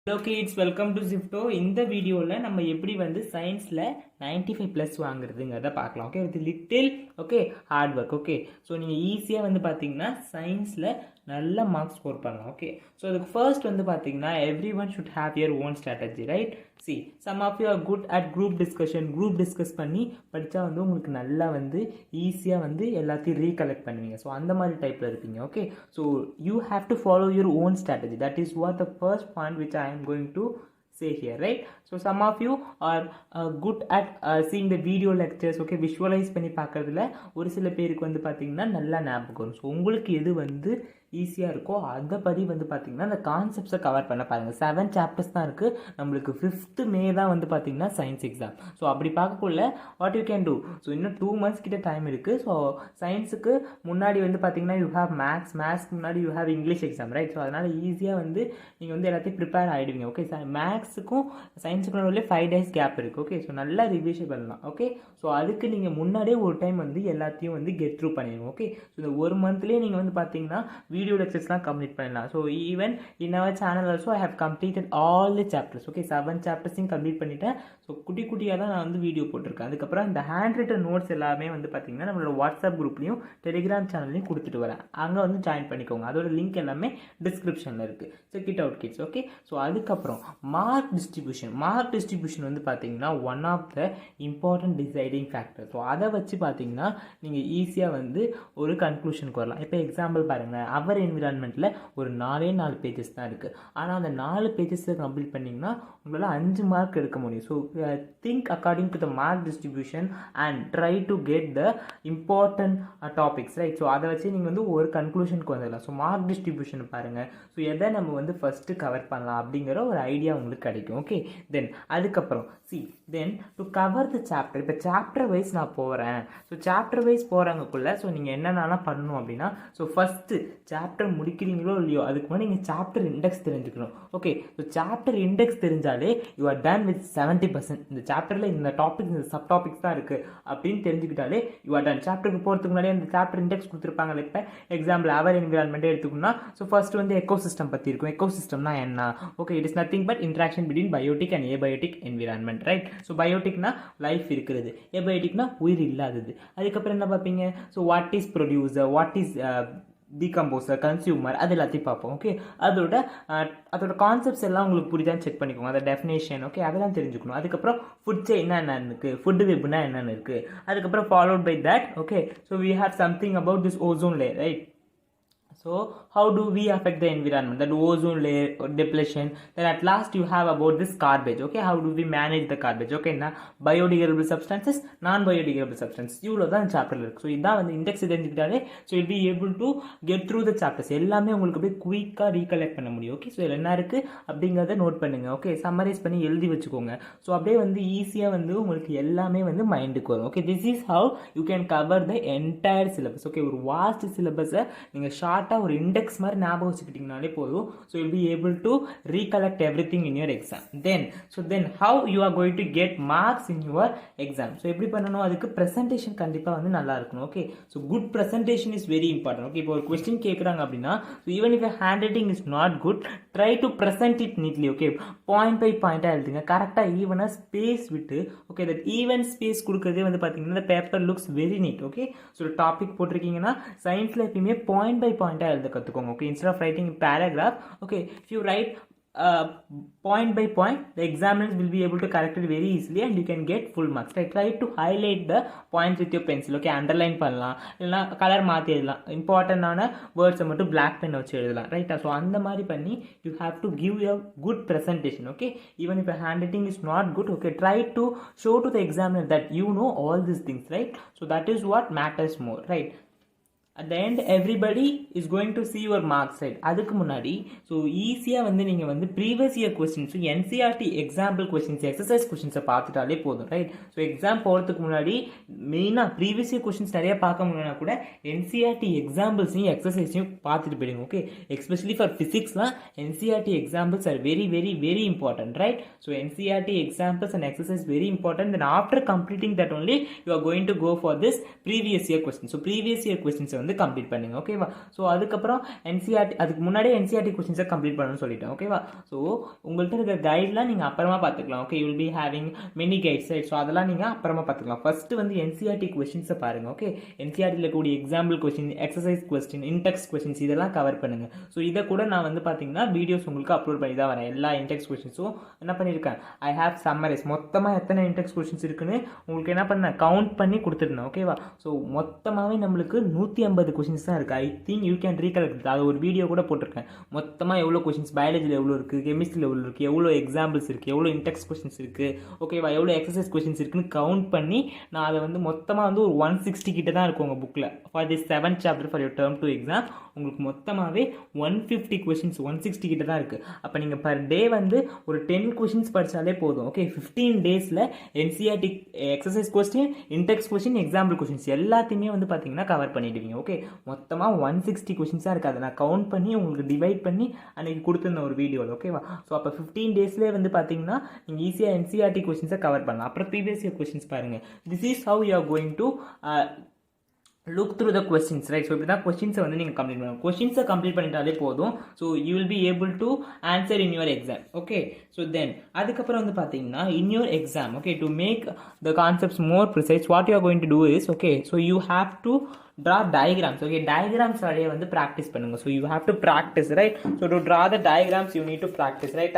Hello kids, welcome to Zifto. இந்த வீடியோவில் நம்ம எப்படி வந்து சயின்ஸில் 95 ப்ளஸ் வாங்குறதுங்கிறத பார்க்கலாம். Okay, with little okay hard work. Okay, so நீங்கள் ஈஸியாக வந்து பார்த்தீங்கன்னா சயின்ஸில் நல்ல மார்க்ஸ் ஸ்கோர் பண்ணலாம். ஓகே, ஸோ அதுக்கு ஃபர்ஸ்ட் வந்து பார்த்தீங்கன்னா every one should have your own strategy, right? See some of you are good at group discuss பண்ணி படித்தா வந்து உங்களுக்கு நல்லா வந்து ஈஸியாக வந்து எல்லாத்தையும் ரீகலெக்ட் பண்ணுவீங்க. ஸோ அந்த மாதிரி டைப்பில் இருப்பீங்க. Okay, so you have to follow your own strategy. That is what the first point which I am going to say here, right? So some of you are good at seeing the video lectures. Okay, visualize பண்ணி பார்க்கறதுல ஒரு சில பேருக்கு வந்து பார்த்தீங்கன்னா நல்லா ஞாபகம் வரும். ஸோ உங்களுக்கு எது வந்து ஈஸியாக இருக்கோ அதை படி வந்து பார்த்தீங்கன்னா அந்த கான்செப்ட்ஸை கவர் பண்ண பாருங்கள். 7 சாப்டர்ஸ் தான் இருக்குது. நம்மளுக்கு 5th மே தான் வந்து பார்த்தீங்கன்னா சயின்ஸ் எக்ஸாம். ஸோ அப்படி பார்க்கக்குள்ள what you can do, so இன்னும் 2 months கிட்ட டைம் இருக்குது. ஸோ சயின்ஸுக்கு முன்னாடி வந்து பார்த்தீங்கன்னா யூ ஹேவ் மேக்ஸ்க்கு முன்னாடி you have English exam, right? So அதனால் ஈஸியாக வந்து நீங்கள் வந்து எல்லாத்தையும் ப்ரிப்பேர் ஆகிடுவீங்க. ஓகே, மேக்ஸுக்கும் சயின்ஸுக்கும் உள்ள 5 days கேப் இருக்குது. ஓகே, ஸோ நல்லா ரிவிஷன் பண்ணலாம். ஓகே, ஸோ அதுக்கு நீங்கள் முன்னாடியே ஒரு டைம் வந்து எல்லாத்தையும் வந்து கெட் த்ரூ பண்ணிடுங்க. ஓகே, ஸோ இந்த ஒரு மந்த்லேயே நீங்கள் வந்து பார்த்தீங்கன்னா வீடியோ லெக்சர்ஸ்லாம் கம்ப்ளீட் பண்ணலாம். So even in our channel also I have completed all the chapters. Okay, 7 சாப்டர்ஸையும் கம்ப்ளீட் பண்ணிட்டேன். ஸோ குட்டியாக தான் நான் வந்து வீடியோ போட்டிருக்கேன். அதுக்கப்புறம் இந்த ஹேண்ட் ரிட்டன் நோட்ஸ் எல்லாமே வந்து பார்த்தீங்கன்னா நம்மளோட வாட்ஸ்அப் குரூப்லையும் டெலிகிராம் சேனல்லையும் கொடுத்துட்டு வரேன். அங்கே வந்து ஜாயின் பண்ணிக்கோங்க. அதோட லிங்க் எல்லாமே டிஸ்கிரிப்ஷனில் இருக்குது. Check it out kids. Okay, so அதுக்கப்புறம் மார்க் டிஸ்ட்ரிபியூஷன் வந்து பார்த்தீங்கன்னா one of the important deciding factor. So அதை வச்சு பார்த்தீங்கன்னா நீங்கள் ஈஸியாக வந்து ஒரு கன்க்ளூஷனுக்கு வரலாம். இப்போ எக்ஸாம்பிள் பாருங்கள், அவர் என்விரான்மெண்ட்டில் ஒரு 4 பேஜஸ் தான் இருக்குது. ஆனால் அந்த 4 பேஜஸில் கம்ப்ளீட் பண்ணிங்கன்னா உங்களால் 5 மார்க் எடுக்க முடியும். So think according to the mark distribution and try to get the important topics, right? So அதை வச்சு நீங்கள் வந்து ஒரு கன்க்ளூஷனுக்கு வந்துடலாம். ஸோ மார்க் டிஸ்ட்ரிபியூஷன் பாருங்கள். ஸோ எதை நம்ம வந்து ஃபஸ்ட்டு கவர் பண்ணலாம் அப்படிங்கிற ஒரு ஐடியா உங்களுக்கு கிடைக்கும். ஓகே, தென் அதுக்கப்புறம் then to cover the chapter. இப்போ சாப்டர் வைஸ் நான் போகிறேன். ஸோ சாப்டர் வைஸ் போகிறாங்கக்குள்ள ஸோ நீங்கள் என்னென்னலாம் பண்ணணும் அப்படின்னா, ஸோ ஃபஸ்ட்டு சாப்டர் முடிக்கிறீங்களோ இல்லையோ அதுக்கு முன்னாடி நீங்கள் சாப்டர் இண்டெக்ஸ் தெரிஞ்சுக்கணும். ஓகே, ஸோ சாப்டர் இண்டெக்ஸ் தெரிஞ்சாலே யூ ஆர் டன் வித் 70%. இந்த சாப்டரில் இந்த டாபிக்ஸ் இந்த சப் டாபிக்ஸ் தான் இருக்குது அப்படின்னு தெரிஞ்சுக்கிட்டாலே யூ ஆர் டன். சாப்டருக்கு போகிறதுக்கு முன்னாடி அந்த சாப்டர் இண்டெக்ஸ் கொடுத்துருப்பாங்க. இப்போ எக்ஸாம்பிள் அவர் என்விரான்மெண்ட்டே எடுத்துக்கணும்னா ஸோ ஃபர்ஸ்ட் வந்து எக்கோசிஸ்டம் பற்றி இருக்கும். எக்கோசிஸ்டம்னா என்ன? Okay, it is nothing but interaction between biotic and abiotic environment, right? So பயோட்டிக்னா லைஃப் இருக்கிறது, ஏபயோட்டிக்னா உயிர் இல்லாதது. அதுக்கப்புறம் என்ன பார்ப்பீங்க? So what is producer, what is decomposer, consumer, அது எல்லாத்தையும் பார்ப்போம். ஓகே, அதோட கான்செப்ட்ஸ் எல்லாம் உங்களுக்கு புரியுதான்னு செக் பண்ணிக்கோங்க. அதோட டெஃபினேஷன், ஓகே, அதெல்லாம் தெரிஞ்சுக்கணும். அதுக்கப்புறம் ஃபுட் செயின்னா என்னென்னு இருக்குது, ஃபுட் வெப்னா என்னென்னு இருக்குது. அதுக்கப்புறம் followed by that okay, so we have something about this ozone layer, right? So how do we affect the environment, that ozone layer or depletion? Then at last you have about this garbage. Okay, how do we manage the garbage? Okay, na biodegradable substances, non biodegradable substances, இவ்வளோ தான் சாப்டரில் இருக்குது. So இதான் வந்து index தெரிஞ்சுக்கிட்டாலே so will be able to get through the chapters. எல்லாமே உங்களுக்கு அப்படியே குயிக்காக ரீகலெக்ட் பண்ண முடியும். ஓகே, ஸோ இதில் என்ன இருக்குது அப்படிங்கிறத நோட் பண்ணுங்கள். ஓகே, சம்மரைஸ் பண்ணி எழுதி வச்சுக்கோங்க. ஸோ அப்படியே வந்து ஈஸியாக வந்து உங்களுக்கு எல்லாமே வந்து மைண்டுக்கு வரும். Okay, this is how you can cover the entire syllabus. Okay, ஒரு வாஸ்ட் சிலபஸை நீங்கள் ஷார்ட்டாக ஒரு இண்டெக்ஸ் மாதிரி ஞாபகம் வச்சுக்கிட்டீங்கனாலே போதும். So will be able to recollect everything in your exam. Then how you are going to get marks in your exam. So எப்படி பண்ணணும்? அதுக்கு ப்ரெசன்டேஷன் கண்டிப்பாக வந்து நல்லா இருக்கணும். Okay, so good presentation is very important. Okay, இப்போ ஒரு question கேட்குறாங்க அப்படின்னா so even if hand writing is not good, try to present it neatly. Okay, point by பாயிண்டாக எழுதுங்க, கரெக்டாக ஈவனாக ஸ்பேஸ் விட்டு. ஓகே, தட் ஈவன் ஸ்பேஸ் கொடுக்குறதே வந்து பார்த்தீங்கன்னா இந்த paper looks very neat. Okay, so topic போட்டிருக்கீங்கன்னா சயின்ஸில் எப்பயுமே பாயிண்ட் பை பாயிண்டாக எழுத கற்றுக்கோங்க. Okay, instead of writing paragraph, okay, if you write point by point, the examiners will be able to correct it very easily and you can get full marks, right? Try to highlight the points with your pencil. Okay, underline பண்ணலாம், இல்லைனா colour மாற்றி எழுதலாம். இம்பார்ட்டண்டான வேர்ட்ஸை மட்டும் black pen வச்சு எழுதலாம், right? So அந்த மாதிரி பண்ணி you have to give a good presentation. Okay, even if your handwriting is not good, okay, try to show to the examiner that you know all these things, right? So that is what matters more, right? At the end everybody is going to see your marks, right? அதுக்கு முன்னாடி so ஈஸியாக வந்து நீங்கள் வந்து previous year questions, NCERT example questions, exercise கொஸ்டின்ஸை பார்த்துட்டாலே போதும், right? So exam போகிறதுக்கு முன்னாடி மெயினாக ப்ரீவியஸ் இயர் கொஸ்டின்ஸ் நிறைய பார்க்க முடியலனா கூட என்சிஆர்டி எக்ஸாம்பிள்ஸையும் எக்ஸசைஸையும் பார்த்துட்டு போயிடுங்க. ஓகே, எஸ்பெஷலி ஃபார் ஃபிசிக்ஸ்லாம் NCERT examples are very very very important, right? So NCERT examples and exercise very important. Then after completing that only you are going to go for this previous year question. So previous year கொஸ்டின்ஸை வந்து complete பண்ணுங்க ஓகேவா. So அதுக்கப்புறம் NCERT, அதுக்கு முன்னாடியே NCERT கொஸ்டின்ஸை complete பண்ணணும்னு சொல்லிட்டேன் ஓகேவா. ஸோ உங்கள்கிட்ட இருக்கிற கைட்லாம் நீங்கள் அப்புறமா பார்த்துக்கலாம் okay. You will be having many guides right. So அதெல்லாம் நீங்கள் அப்புறமா பார்த்துக்கலாம். ஃபர்ஸ்ட் வந்து என்சிஆர்டி கொஸ்டின்ஸை பாருங்க ஓகே. என்சிஆர்டியில் கூடிய example question, exercise question, index questions இதெல்லாம் கவர் பண்ணுங்க. ஸோ இதை கூட நான் வந்து பார்த்தீங்கன்னா வீடியோஸ் உங்களுக்கு அப்லோட் பண்ணி தான் வரேன். எல்லா இன்டெக்ஸ் கொஸ்டின்ஸும் என்ன பண்ணியிருக்கேன், ஐ ஹேவ் சம்மரைஸ். மொத்தமாக எத்தனை இன்டெக்ஸ் கொஸ்டின்ஸ் இருக்குன்னு உங்களுக்கு என்ன பண்ணேன், கவுண்ட் பண்ணி கொடுத்துருந்தேன் ஓகேவா. ஸோ மொத்தமாகவே நம்மளுக்கு 150 கொஸ்டின்ஸ் தான் இருக்குது. I think you can recollect. அது ஒரு வீடியோ கூட போட்டிருக்கேன். மொத்தமாக எவ்வளோ கொஸ்டின்ஸ் பயாலஜியில் எவ்வளோ இருக்குது, கெமிஸ்ட்ரியில் எவ்வளோ இருக்குது, எவ்வளோ எக்ஸாம்பிள்ஸ் இருக்குது, எவ்வளோ இன்டெக்ஸ் கொஸ்டின்ஸ் இருக்குது ஓகேவா, எவ்வளோ எக்ஸசைஸ் கொஸ்டின்ஸ் இருக்குன்னு கவுண்ட் பண்ணி நான் அதை வந்து மொத்தமாக வந்து ஒரு 160 கிட்ட தான் இருக்கும் உங்கள் புக்கில். For the 7th chapter for your term 2 exam உங்களுக்கு மொத்தமாகவே 150 கொஸ்டின்ஸ் 160 கிட்ட தான் இருக்குது. அப்போ நீங்கள் பர் டே வந்து ஒரு 10 கொஸ்டின்ஸ் படித்தாலே போதும் ஓகே. 15 டேஸில் NCERT exercise question, index question, example questions எல்லாத்தையுமே வந்து பார்த்தீங்கன்னா கவர் பண்ணிடுவீங்க ஓகே. மொத்தமாக 160 கொஸ்டின்ஸாக இருக்காது. நான் கவுண்ட் பண்ணி உங்களுக்கு டிவைட் பண்ணி அன்றைக்கி கொடுத்துருந்தேன் ஒரு வீடியோவில் ஓகேவா. ஸோ அப்போ 15 டேஸ்லேயே வந்து பார்த்தீங்கன்னா நீங்கள் ஈஸியாக என்சிஆர்டி கொஸ்டின்ஸை கவர் பண்ணலாம். அப்புறம் ப்ரீவியஸ் இயர் கொஸ்டின்ஸ் பாருங்கள். This is how you are going to look through the questions right. So இப்படி தான் கொஸ்டின்ஸை வந்து நீங்கள் கம்ப்ளீட் பண்ணணும். கொஸ்டின்ஸை கம்ப்ளீட் பண்ணிட்டாலே போதும். So you will be able to answer in your exam okay. So then அதுக்கப்புறம் வந்து பார்த்தீங்கன்னா in your exam okay, to make the concepts more precise what you are going to do is okay. So you have to draw diagrams okay. diagrams வழியே வந்து practice பண்ணுங்க. So you have to practise right. So to draw the diagrams you need to practice right.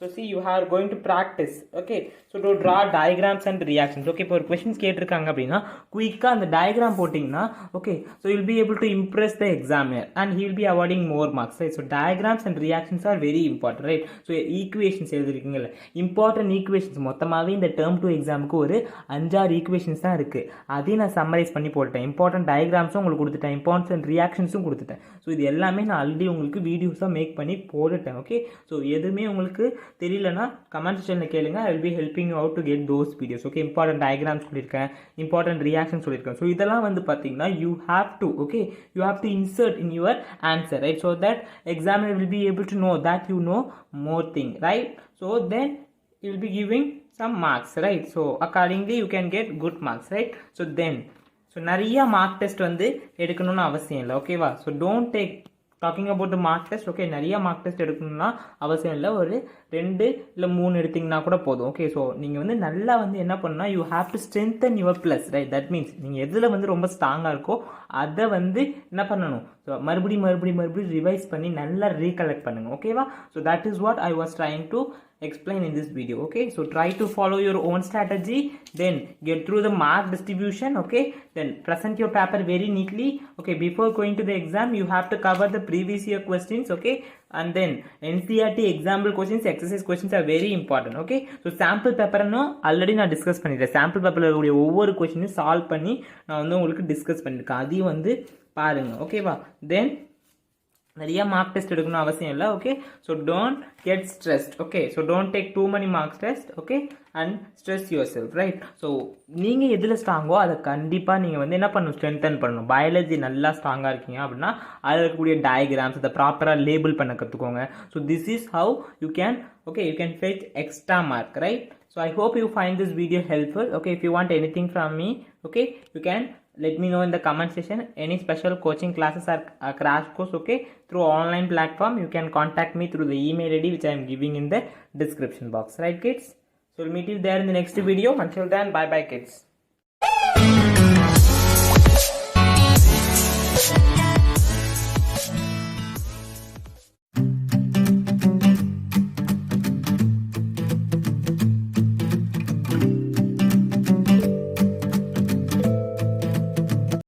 So see you are going to practice okay. So to draw diagrams and reactions okay. இப்போ ஒரு questions கேட்டிருக்காங்க அப்படின்னா குயிக்காக அந்த diagram போட்டிங்கன்னா okay. So you'll be able to impress the examiner and he'll be awarding more marks right. So diagrams and reactions are very important right. So equations எழுதிருக்கீங்கல்ல, important equations மொத்தமாகவே இந்த டேர்ம் 2 எக்ஸாமுக்கு ஒரு 5-6 ஈக்குவேஷன்ஸ் தான் இருக்குது. அதையும் நான் சம்மரைஸ் பண்ணி போட்டேன். இம்பார்ட்டன்ட் டயக்ராம்ஸும் உங்களுக்கு கொடுத்துட்டேன், இம்பார்ட்டன்ட் ரியாக்ஷன்ஸும் கொடுத்துட்டேன். ஸோ இது எல்லாமே நான் ஆல்ரெடி உங்களுக்கு வீடியோஸாக மேக் பண்ணி போட்டுட்டேன் ஓகே. ஸோ எதுவுமே உங்களுக்கு தெரியலனா கமெண்ட் செக்ஷனில் கேளுங்க. I will be helping you out to get those videos okay. Important diagrams சொல்லியிருக்கேன், இம்பார்ட்டன்ட் ரியாக்ஷன் சொல்லியிருக்கேன். ஸோ இதெல்லாம் வந்து பார்த்தீங்கன்னா you have to okay, you have to insert in your answer right. So that examiner will be able to know that you know more thing right. So then you will be giving some marks right. So accordingly you can get good marks right. So then so நிறைய mark test வந்து எடுக்கணும்னு அவசியம் இல்லை ஓகேவா. So don't take talking about the mark test okay. நிறைய mark test எடுக்கணும்னா அவசியம் இல்லை. ஒரு 2 இல்லை 3 எடுத்திங்கன்னா கூட போதும் ஓகே. ஸோ நீங்கள் வந்து நல்லா வந்து என்ன பண்ணால் you have to strengthen your plus right. That means நீங்கள் எதில் வந்து ரொம்ப ஸ்ட்ராங்காக இருக்கோ அதை வந்து என்ன பண்ணணும், ஸோ மறுபடியும் ரிவைஸ் பண்ணி நல்லா ரீகலெக்ட் பண்ணுங்கள் ஓகேவா. So that is what I was trying to explain in this video okay. So try to follow your own strategy, then get through the mark distribution okay. Then present your paper very neatly okay. Before going to the exam you have to cover the previous year questions okay. And then NCERT example questions, exercise questions are very important okay. So sample paper already நான் discuss பண்ணிட்டேன். sample paperல உடைய ஒவ்வொரு கொஸ்டினையும் solve பண்ணி நான் வந்து உங்களுக்கு discuss பண்ணியிருக்கேன். அதையும் வந்து பாருங்க ஓகேவா. தென் நிறைய மார்க் டெஸ்ட் எடுக்கணும் அவசியம் இல்லை okay. So don't get stressed okay. So don't take too many marks test okay and stress yourself right. So நீங்கள் எதில் ஸ்ட்ராங்கோ அதை கண்டிப்பாக நீங்கள் வந்து என்ன பண்ணணும், ஸ்ட்ரென்தன் பண்ணணும். பயாலஜி நல்லா ஸ்ட்ராங்காக இருக்கீங்க அப்படின்னா அதில் இருக்கக்கூடிய டயக்ராம்ஸ் அதை ப்ராப்பராக லேபிள் பண்ண கற்றுக்கோங்க. So this is how you can okay, you can fetch extra mark right. So I hope you find this video helpful okay. If you want anything from me okay, you can let me know in the comment section. Any special coaching classes or crash course okay through online platform, you can contact me through the email ID which I am giving in the description box right kids. So we'll meet you there in the next video. Until then, bye bye kids.